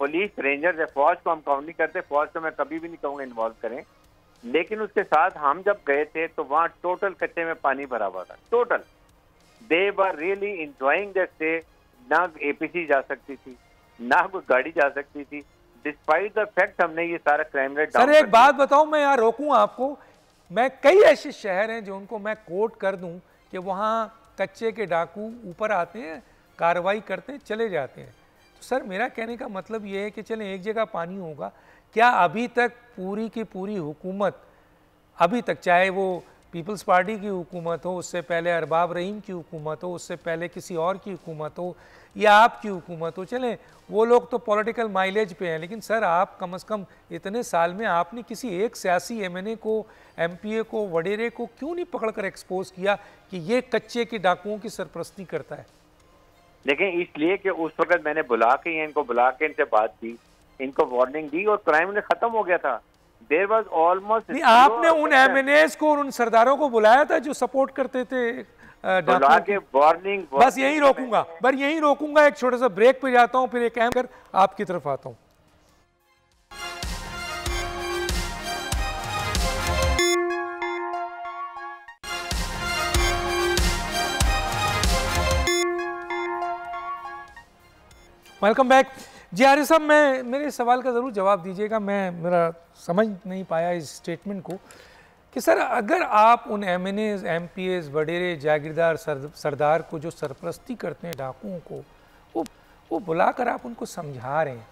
पुलिस रेंजर्स है, फौज को हम काउंट नहीं करते, फौज को मैं कभी भी नहीं कहूँगा इन्वॉल्व करें, लेकिन उसके साथ हम जब गए थे तो वहाँ टोटल कच्चे में पानी भरा हुआ था, total. They were really enjoying that stay. ना एपीसी जा सकती थी, ना कोई गाड़ी जा सकती थी, डिस्पाइट द फैक्ट हमने ये सारा क्राइम रेट डाउन। सर एक बात बताऊं, मैं यहाँ रोकूं आपको, मैं कई ऐसे शहर हैं जो उनको मैं कोट कर दूं कि वहाँ कच्चे के डाकू ऊपर आते हैं, कार्रवाई करते हैं, चले जाते हैं। तो सर मेरा कहने का मतलब ये है कि चलें एक जगह पानी होगा, क्या अभी तक पूरी की पूरी हुकूमत, अभी तक चाहे वो पीपल्स पार्टी की हुकूमत हो, उससे पहले अरबाब रहीम की हुकूमत हो, उससे पहले किसी और की हुकूमत हो या आपकी हुकूमत हो, चलें वो लोग तो पॉलिटिकल माइलेज पे हैं, लेकिन सर आप कम से कम इतने साल में आपने किसी एक सियासी एमएनए को, एमपीए को, वडेरे को क्यों नहीं पकड़कर एक्सपोज किया कि ये कच्चे के डाकुओं की सरपरस्ती करता है? लेकिन इसलिए कि उस वक्त मैंने इनको बुला के इनसे बात की, इनको वार्निंग दी और क्राइम ने खत्म हो गया था। There was almost आपने उन एमएनएस को और उन सरदारों को बुलाया था जो सपोर्ट करते थे बुला के वार्निंग। बस यही रोकूंगा, एक छोटा सा ब्रेक पे जाता हूं, फिर एक अहम कर आपकी तरफ आता हूं। Welcome back. जी आरिफ साहब, मेरे सवाल का ज़रूर जवाब दीजिएगा, मेरा समझ नहीं पाया इस स्टेटमेंट को कि सर अगर आप उन MNAs, MPAs, वडेरे जागीरदार सरदार को जो सरपरस्ती करते हैं डाकुओं को, वो बुलाकर आप उनको समझा रहे हैं,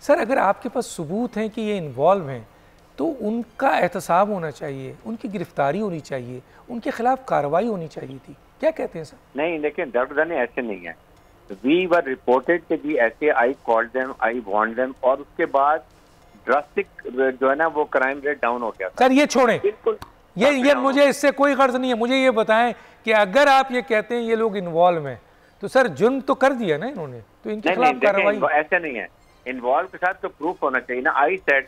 सर अगर आपके पास सबूत हैं कि ये इन्वॉल्व हैं तो उनका एहतसाब होना चाहिए, उनकी गिरफ्तारी होनी चाहिए, उनके खिलाफ कार्रवाई होनी चाहिए थी। क्या कहते हैं सर? नहीं, लेकिन डॉक्टर दानी ऐसे नहीं है। वी वर रिपोर्टेड कि जी ऐसे, I called them, I warned them, और उसके बाद ड्रास्टिक जो है ना वो क्राइम रेट डाउन हो गया। सर ये छोड़ें, बिल्कुल ये मुझे इससे कोई गर्ज नहीं है। मुझे ये बताएं कि अगर आप ये कहते हैं ये लोग इन्वॉल्व हैं तो सर जुर्म तो कर दिया ना इन्होंने, तो इनके खिलाफ कार्रवाई। ऐसा नहीं है, इन्वॉल्व के साथ तो प्रूफ होना चाहिए ना। आई सेड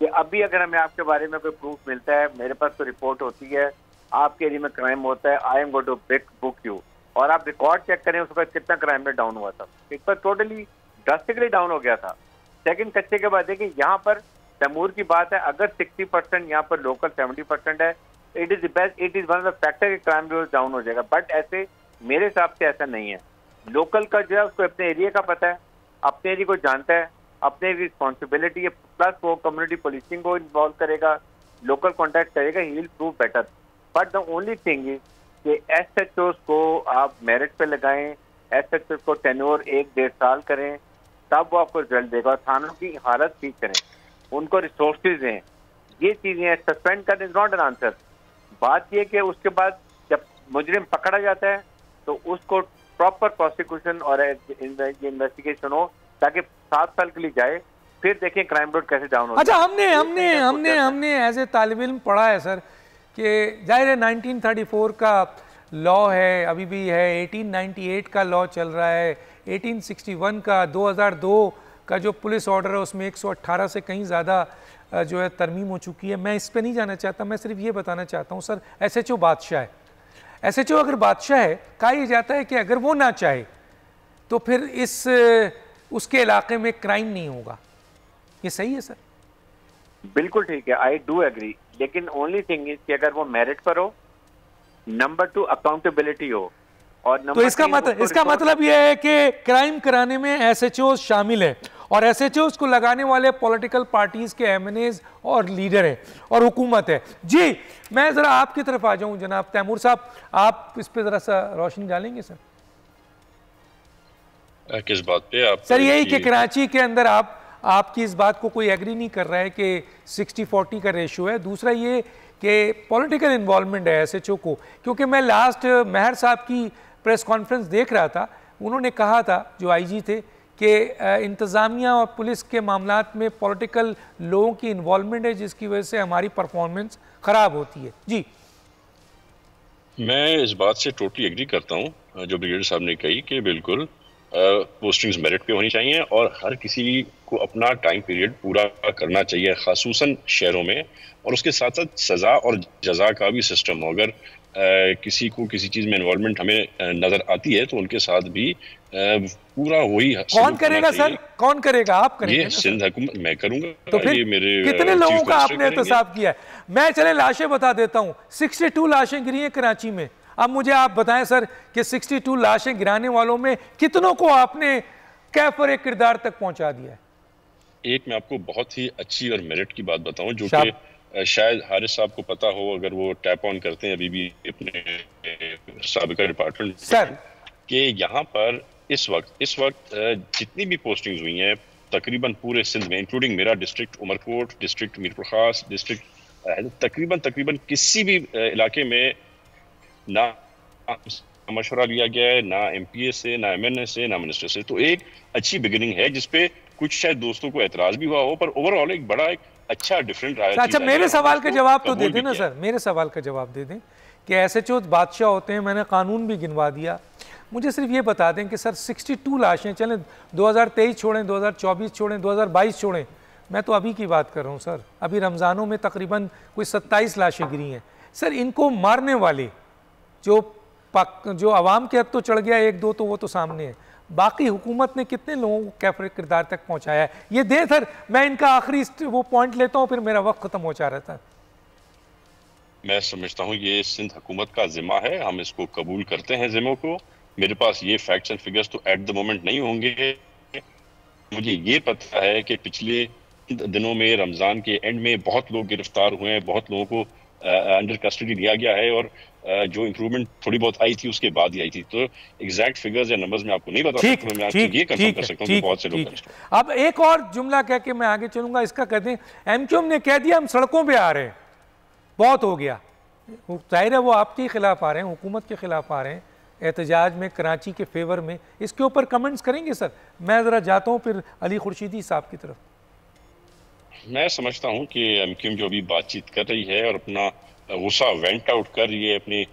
कि अभी अगर हमें आपके बारे में कोई प्रूफ मिलता है, मेरे पास तो रिपोर्ट होती है, आपके एरिया में क्राइम होता है, I am going to book you, और आप रिकॉर्ड चेक करें उस वक्त कितना क्राइम रेट डाउन हुआ था। इस पर टोटली ड्रास्टिकली डाउन हो गया था। सेकंड कच्चे के बाद देखिए यहाँ पर तैमूर की बात है, अगर 60% यहाँ पर लोकल 70% है, it is best, it is one of the factor कि क्राइम रेट डाउन हो जाएगा। बट ऐसे मेरे हिसाब से ऐसा नहीं है। लोकल का जो है उसको अपने एरिया का पता है, अपने एरिया को जानता है, अपने रिस्पॉन्सिबिलिटी है, प्लस वो कम्युनिटी पुलिसिंग को इन्वॉल्व करेगा, लोकल कॉन्टैक्ट करेगा, he will prove better. But the only thing is कि SHOs को आप मेरिट पे लगाएं, SHOs को टेन्योर 1-1.5 साल करें, तब वो आपको रिजल्ट देगा। थानों की हालत ठीक करें, उनको रिसोर्सेज दें, ये चीजें। सस्पेंड करना इज नॉट एन आंसर। बात ये कि उसके बाद जब मुजरिम पकड़ा जाता है तो उसको प्रॉपर प्रोसिक्यूशन और इन्वेस्टिगेशन हो, ताकि 7 साल के लिए जाए, फिर देखें क्राइम रेट कैसे डाउन हो। अच्छा, हमने एज ए तालिब इल्म पढ़ा है सर कि जाहिर है 1934 का लॉ है, अभी भी है, 1898 का लॉ चल रहा है, 1861 का, 2002 का जो पुलिस ऑर्डर है उसमें 118 से कहीं ज़्यादा जो है तरमीम हो चुकी है। मैं इस पे नहीं जाना चाहता, मैं सिर्फ ये बताना चाहता हूँ सर, SHO बादशाह है। SHO अगर बादशाह है, कहा यह जाता है कि अगर वो ना चाहे तो फिर उसके इलाके में क्राइम नहीं होगा। ये सही है सर? बिल्कुल ठीक है, आई डू एग्री। लेकिन ओनली थिंग इज कि अगर वो मेरिट पर हो, नंबर 2 अकाउंटेबिलिटी हो, और नंबर तो इसका मतलब यह है कि क्राइम कराने में SHOs शामिल हैं, और SHOs को लगाने वाले पॉलिटिकल पार्टीज के MNAs और लीडर हैं और हुकूमत है। जी, मैं जरा आपकी तरफ आ जाऊं जनाब तैमूर साहब, आप इस पे जरा सा रोशनी डालेंगे सर? किस बात पे आप? सर यही कि कराची के अंदर आपकी इस बात को कोई एग्री नहीं कर रहा है कि 60-40 का रेशियो है। दूसरा ये कि पॉलिटिकल इन्वॉल्वमेंट है SHO को, क्योंकि मैं लास्ट महर साहब की प्रेस कॉन्फ्रेंस देख रहा था, उन्होंने कहा था जो IG थे कि इंतज़ामिया और पुलिस के मामलात में पॉलिटिकल लोगों की इन्वॉल्वमेंट है जिसकी वजह से हमारी परफॉर्मेंस ख़राब होती है। जी, मैं इस बात से टोटली एग्री करता हूँ जो ब्रिगेडियर साहब ने कही कि बिल्कुल पोस्टिंग्स मेरिट पे होनी चाहिए और हर किसी को अपना टाइम पीरियड पूरा करना चाहिए, खासूसन शहरों में। और उसके साथ साथ सज़ा और जज़ा का भी सिस्टम हो। अगर किसी को किसी चीज़ में इन्वॉल्वमेंट हमें नज़र आती है तो उनके साथ भी पूरा वही। कौन करेगा सर? कौन करेगा? आप करेंगे? ये सिंध हुकूमत मैं करूंगा। तो फिर ये मेरे कितने लोगों का आपने एहतसाब किया है? मैं चले लाशें बता देता हूँ, 62 लाशें गिरी हैं कराची में। अब मुझे आप बताएं सर कि 62 लाशें गिराने वालों में कितनों को आपने कैफर किरदार तक पहुंचा दिया है? एक मैं आपको बहुत ही अच्छी और मेरिट की बात बताऊं जो कि शायद हारिस साहब को पता हो, अगर वो टैप ऑन करते हैं अभी भी अपने साबिका डिपार्टमेंट सर, कि यहाँ पर इस वक्त जितनी भी पोस्टिंग्स हुई हैं तकरीबन पूरे सिंध में, इंक्लूडिंग मेरा डिस्ट्रिक्ट उमरकोट, डिस्ट्रिक्ट मीरपुर खास, डिस्ट्रिक्ट तकरीबन किसी भी इलाके में ना मशवरा लिया गया है, ना MPA से, ना MNA से, ना मिनिस्टर से। तो एक अच्छी बिगिनिंग है जिसपे कुछ शायद दोस्तों को एतराज भी हुआ हो, पर ओवरऑल एक बड़ा अच्छा डिफरेंट राय। अच्छा, मेरे सवाल का जवाब तो दे दें ना सर, मेरे सवाल का जवाब दे दें कि SHO बादशाह होते हैं। मैंने कानून भी गिनवा दिया, मुझे सिर्फ ये बता दें कि सर 62 लाशें, चलें 2023 छोड़ें, 2024 छोड़ें, 2022 छोड़ें, मैं तो अभी की बात कर रहा हूँ सर। अभी रमज़ानों में तकरीबन कोई 27 लाशें गिरी हैं सर। इनको मारने वाले जो आवाम के हद तो चढ़ गया 1-2 तो वो तो सामने है, बाकी हुकूमत ने कितने लोगों को कैफर किरदार तक पहुंचाया है? ये दे सर, मैं इनका आखिरी वो पॉइंट लेता हूं, फिर मेरा वक्त खत्म हो जा रहता है। मैं समझता हूं ये सिंध हुकूमत का जिम्मा है, हम इसको कबूल करते हैं जिम्मों को। मेरे पास ये फैक्ट्स एंड फिगर्स तो एट द मोमेंट नहीं होंगे। मुझे ये पता है कि पिछले दिनों में रमजान के एंड में बहुत लोग गिरफ्तार हुए हैं, बहुत लोगों को अंडर कस्टडी लिया गया है और जो इम्प्रूवमेंट थोड़ी बहुत आई थी उसके बाद ही आई थी। तो एग्जैक्ट फिगर्स या नंबर्स में आपको नहीं बता सकता, मैं आपसे ये कंफर्म कर सकता हूं कि बहुत से लोग। अब एक और जुमला कह के मैं आगे चलूंगा, इसका कहते हैं एमक्यूएम ने कह दिया हम सड़कों पे आ रहे हैं, बहुत हो गया। जाहिर है वो आपके खिलाफ आ रहे हैं, हुकूमत के खिलाफ आ रहे हैं एहतजाज में, कराची के फेवर में। इसके ऊपर कमेंट्स करेंगे सर? मैं ज़रा जाता हूँ फिर अली खुर्शीदी साहब की तरफ। मैं समझता हूं कि एमक्यूएम जो अभी बातचीत कर रही है और अपना गुस्सा वेंट आउट कर रही है अपनी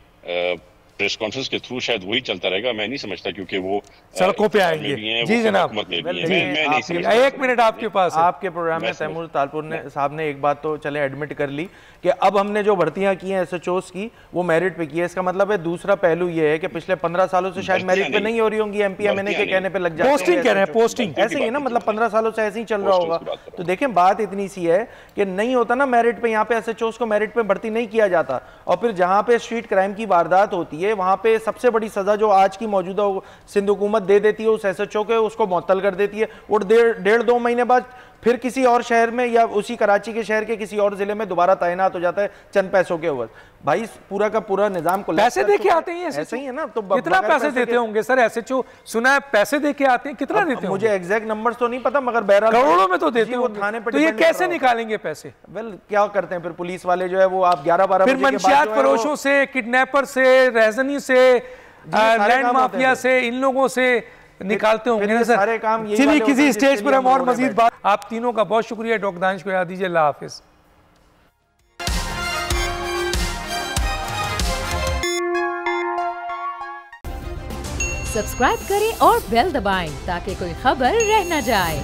प्रेस कॉन्फ्रेंस के थ्रू, शायद वही चलता रहेगा। मैं नहीं समझता क्योंकि वो सड़कों पे आएंगे। जी जनाब, एक मिनट आपके पास। आपके प्रोग्राम में तैमूर तालपुर ने साहब ने एक बात तो चले एडमिट कर ली कि अब हमने जो भर्तियां की हैं एसएचओस की वो मेरिट पे की है। इसका मतलब है दूसरा पहलू ये है कि पिछले 15 सालों से शायद मेरिट पे नहीं हो रही होंगी, एमपीएमएनए के कहने पे लग जाती है। पोस्टिंग कह रहे हैं, पोस्टिंग ऐसे ही है ना, मतलब 15 सालों से ऐसे ही चल रहा होगा। तो देखें बात इतनी सी है कि नहीं होता ना मेरिट पे, यहाँ पे एसएचओस को मेरिट पे भर्ती नहीं किया जाता। और फिर जहाँ पे स्ट्रीट क्राइम की वारदात होती है वहाँ पे सबसे बड़ी सजा जो आज की मौजूदा सिंध हुकूमत दे देती है उस एसएचओ के, उसको मुअत्तल कर देती है। और 1.5-2 महीने बाद फिर किसी और शहर में या उसी कराची के शहर के किसी और जिले में दोबारा तैनात हो जाता है चंद पैसों के ऊपर। भाई पूरा का पूरा निजाम को पैसे दे के आते हैं, ऐसे ही है ना। तो कितना पैसे देते होंगे सर एसएचओ? सुना है पैसे दे के आते हैं, कितना देते हैं? मुझे एग्जैक्ट नंबर्स तो नहीं पता मगर बहरहाल करोड़ों में तो देते हैं। थाने पे तो ये कैसे निकालेंगे पैसे? वेल क्या करते हैं फिर पुलिस वाले जो है वो आप 11-12 फिर मंशियात फरोशों से, किडनैपर से, रहजनी से, लैंड माफिया से, इन लोगों से निकालते होंगे ना सर। सारे काम चलिए किसी स्टेज पर हम और मजीद बात। आप तीनों का बहुत शुक्रिया। डॉक्टर दानिश को याद दीजिए। अल्लाह हाफिज। सब्सक्राइब करें और बेल दबाएं ताकि कोई खबर रह न जाए।